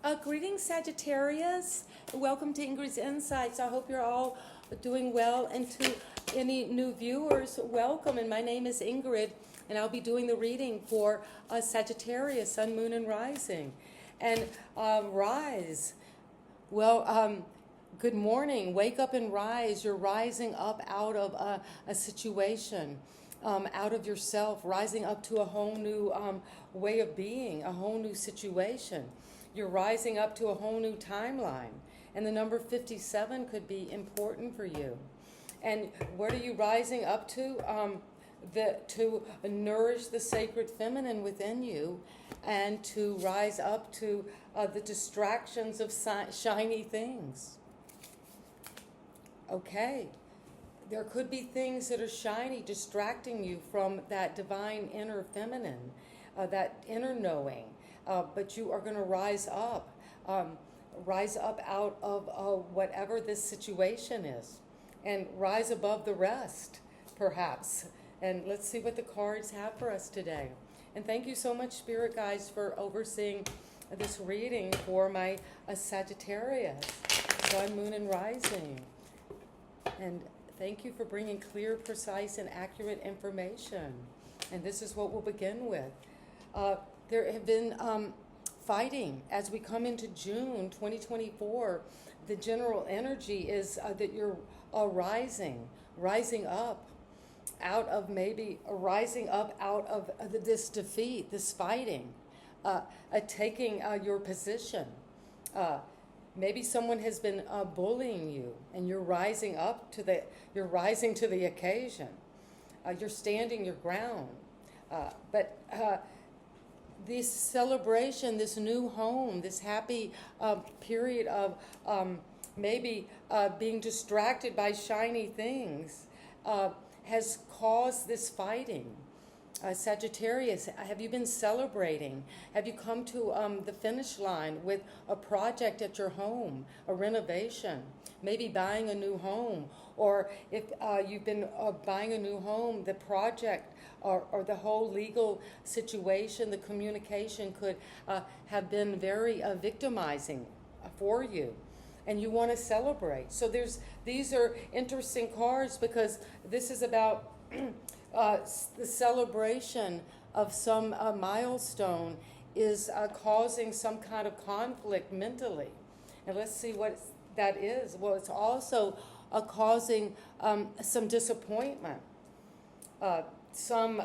Greetings, Sagittarius. Welcome to Ingrid's Insights. I hope you're all doing well. And to any new viewers, welcome. And my name is Ingrid, and I'll be doing the reading for Sagittarius, Sun, Moon, and Rising. And rise. Well, good morning. Wake up and rise. You're rising up out of a situation, out of yourself, rising up to a whole new way of being, a whole new situation. You're rising up to a whole new timeline. And the number 57 could be important for you. And what are you rising up to? To nourish the sacred feminine within you and to rise up to the distractions of shiny things. Okay. There could be things that are shiny distracting you from that divine inner feminine, that inner knowing. But you are going to rise up out of whatever this situation is, and rise above the rest, perhaps. And let's see what the cards have for us today. And thank you so much, Spirit Guides, for overseeing this reading for my Sagittarius, Sun, Moon, and Rising. And thank you for bringing clear, precise, and accurate information. And this is what we'll begin with. There have been fighting as we come into June 2024. The general energy is that you're rising up out of this defeat, this fighting, taking your position. Maybe someone has been bullying you, and you're rising to the occasion. You're standing your ground, but this celebration, this new home, this happy period of maybe being distracted by shiny things has caused this fighting. Sagittarius, have you been celebrating? Have you come to the finish line with a project at your home, a renovation, maybe buying a new home? Or if you've been buying a new home, the project or the whole legal situation, the communication could have been very victimizing for you. And you want to celebrate. So these are interesting cards because this is about the celebration of some milestone is causing some kind of conflict mentally. And let's see what that is. Well, it's also causing some disappointment, some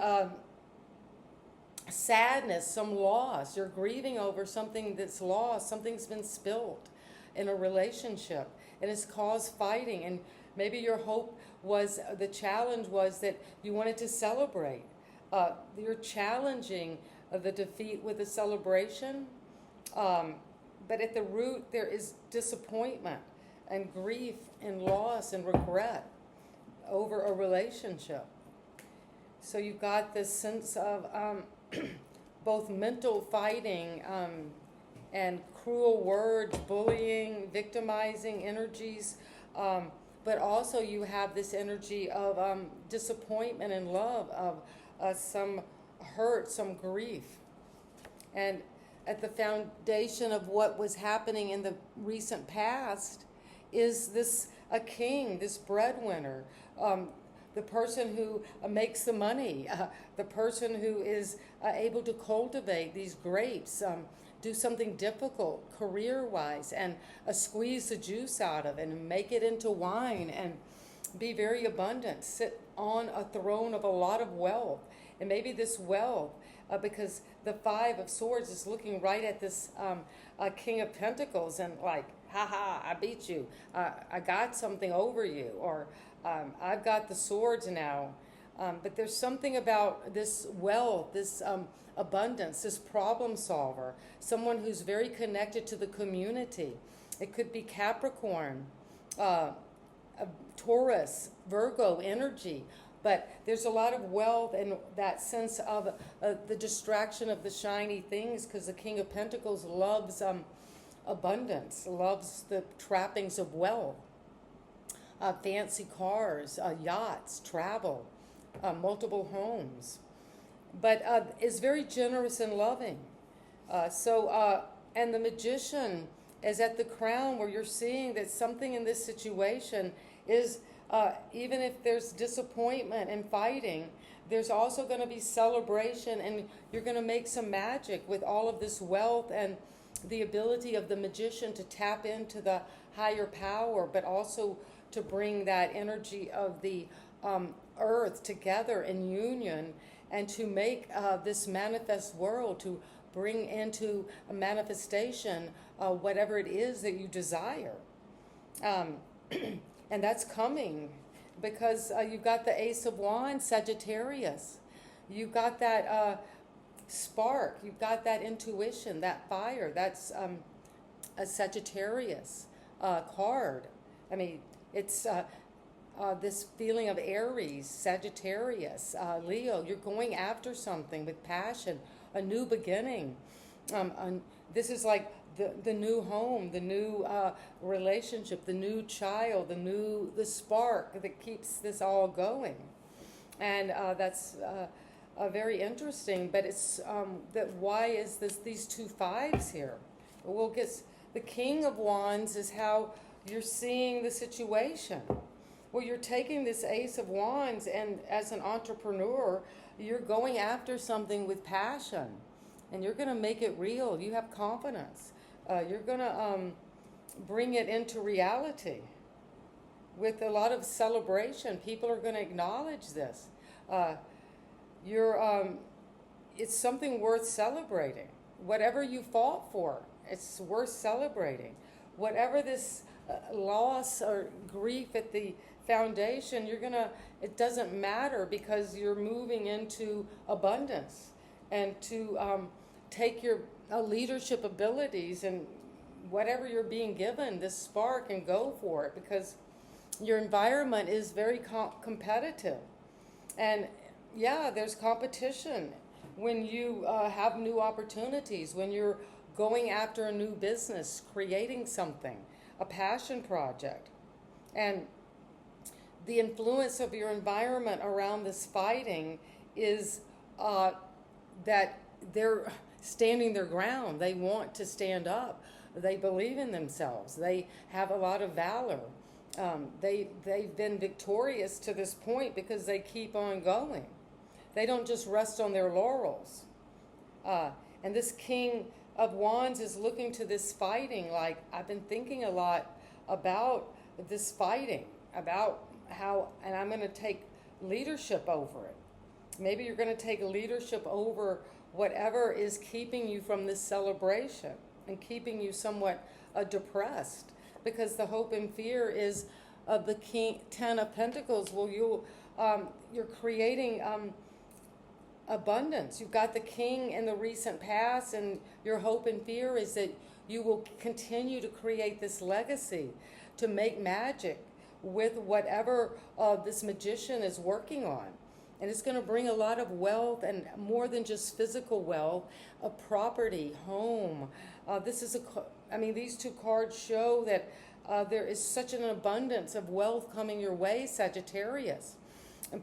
sadness, some loss. You're grieving over something that's lost. Something's been spilled in a relationship, and it's caused fighting. And maybe your hope was, the challenge was that you wanted to celebrate. You're challenging the defeat with a celebration, but at the root there is disappointment and grief and loss and regret over a relationship. So you've got this sense of both mental fighting and cruel words, bullying, victimizing energies, but also you have this energy of disappointment and love, of some hurt, some grief. And at the foundation of what was happening in the recent past is a king, this breadwinner, the person who makes the money, the person who is able to cultivate these grapes, do something difficult career-wise and squeeze the juice out of it and make it into wine and be very abundant, sit on a throne of a lot of wealth. And maybe this wealth, because the Five of Swords is looking right at this King of Pentacles and like, I beat you. I got something over you, or I've got the swords now. But there's something about this wealth, this abundance, this problem solver, someone who's very connected to the community. It could be Capricorn, Taurus, Virgo energy. But there's a lot of wealth and that sense of the distraction of the shiny things, because the King of Pentacles loves abundance, loves the trappings of wealth, fancy cars, yachts, travel, multiple homes, but is very generous and loving. So And the Magician is at the crown, where you're seeing that something in this situation is, even if there's disappointment and fighting, there's also going to be celebration, and you're going to make some magic with all of this wealth and the ability of the Magician to tap into the higher power, but also to bring that energy of the earth together in union, and to make this manifest world, to bring into a manifestation whatever it is that you desire. And that's coming because you've got the Ace of Wands, Sagittarius. You've got that spark. You've got that intuition, that fire. That's a Sagittarius card. I mean, it's this feeling of Aries, Sagittarius, Leo. You're going after something with passion, a new beginning. This is like the new home, the new relationship, the new child, the spark that keeps this all going. And that's very interesting. But it's that why is these two fives here? We'll get the King of Wands is how you're seeing the situation. Well, you're taking this Ace of Wands, and as an entrepreneur, you're going after something with passion, and you're going to make it real. You have confidence. You're going to bring it into reality with a lot of celebration. People are going to acknowledge this. It's something worth celebrating. Whatever you fought for, it's worth celebrating. Whatever this loss or grief at the foundation, it doesn't matter, because you're moving into abundance, and to take your leadership abilities and whatever you're being given, this spark, and go for it, because your environment is very competitive. And yeah, there's competition when you have new opportunities, when you're going after a new business, creating something, a passion project. And the influence of your environment around this fighting is that they're standing their ground. They want to stand up. They believe in themselves. They have a lot of valor. They've been victorious to this point because they keep on going. They don't just rest on their laurels. And this King of Wands is looking to this fighting like, I've been thinking a lot about this fighting, about how, and I'm going to take leadership over it. Maybe you're going to take leadership over whatever is keeping you from this celebration and keeping you somewhat depressed, because the hope and fear is of the Ten of Pentacles. Well, you're creating abundance. You've got the King in the recent past, and your hope and fear is that you will continue to create this legacy, to make magic with whatever this Magician is working on. And it's going to bring a lot of wealth, and more than just physical wealth, a property, home. These two cards show that there is such an abundance of wealth coming your way, Sagittarius.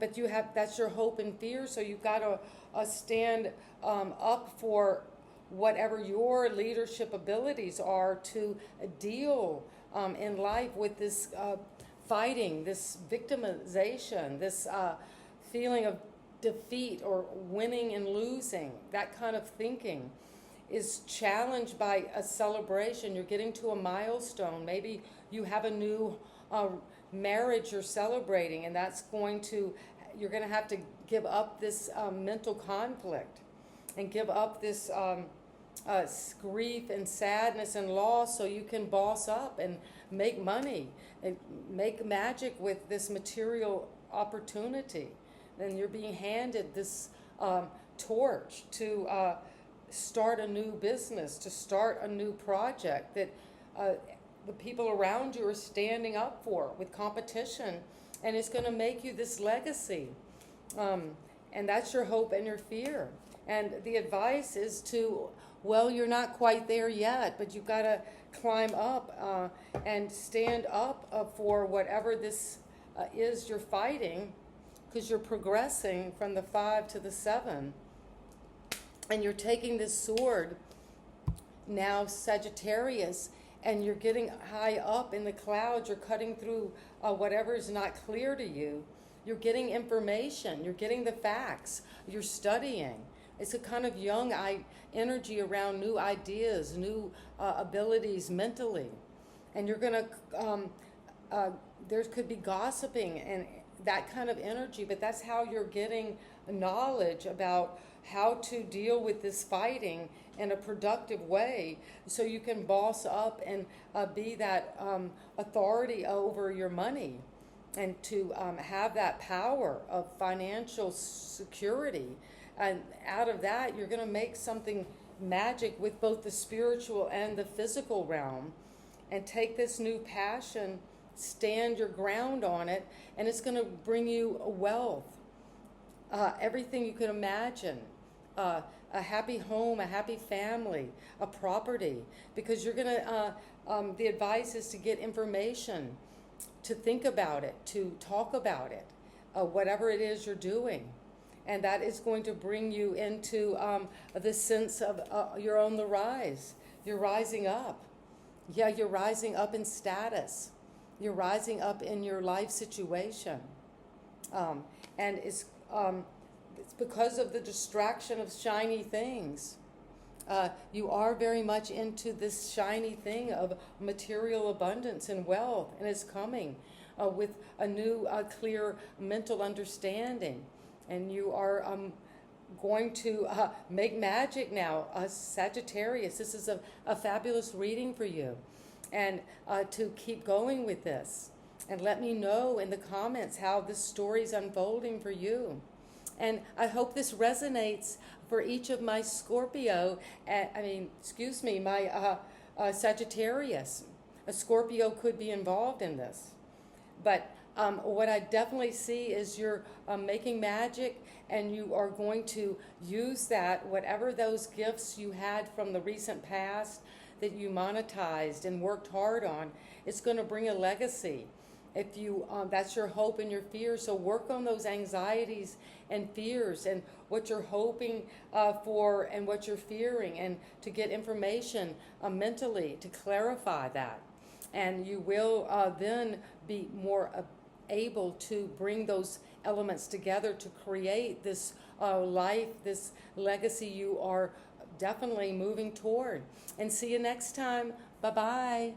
But that's your hope and fear, so you've got to stand up for whatever your leadership abilities are to deal in life with this fighting, this victimization, this feeling of defeat or winning and losing. That kind of thinking is challenged by a celebration. You're getting to a milestone. Maybe you have a new marriage you're celebrating, and you're going to have to give up this mental conflict and give up this grief and sadness and loss, so you can boss up and make money and make magic with this material opportunity. Then you're being handed this torch to start a new business, to start a new project that the people around you are standing up for with competition, and it's going to make you this legacy. And that's your hope and your fear. And the advice is you're not quite there yet, but you've got to climb up and stand up for whatever this is you're fighting, because you're progressing from the 5 to the 7. And you're taking this sword. now Sagittarius, and you're getting high up in the clouds. You're cutting through whatever is not clear to you. You're getting information. You're getting the facts. You're studying. It's a kind of young energy around new ideas, new abilities mentally. And you're going to, there could be gossiping and that kind of energy, but that's how you're getting knowledge about how to deal with this fighting in a productive way, so you can boss up and be that authority over your money, and to have that power of financial security. And out of that, you're going to make something magic with both the spiritual and the physical realm, and take this new passion, stand your ground on it, and it's going to bring you wealth, everything you can imagine, a happy home, a happy family, a property, because you're going to, the advice is to get information, to think about it, to talk about it, whatever it is you're doing. And that is going to bring you into the sense of you're on the rise. You're rising up. Yeah, you're rising up in status. You're rising up in your life situation. And it's because of the distraction of shiny things. You are very much into this shiny thing of material abundance and wealth, and it's coming with a new clear mental understanding. And you are going to make magic now, Sagittarius. This is a fabulous reading for you. And to keep going with this. And let me know in the comments how this story is unfolding for you. And I hope this resonates for each of my Scorpio, my Sagittarius. A Scorpio could be involved in this. But what I definitely see is you're making magic, and you are going to use that, whatever those gifts you had from the recent past that you monetized and worked hard on, it's going to bring a legacy. If you, that's your hope and your fear. So work on those anxieties and fears, and what you're hoping for and what you're fearing, and to get information mentally to clarify that. And you will then be more able to bring those elements together to create this life, this legacy you are definitely moving toward. And see you next time. Bye-bye.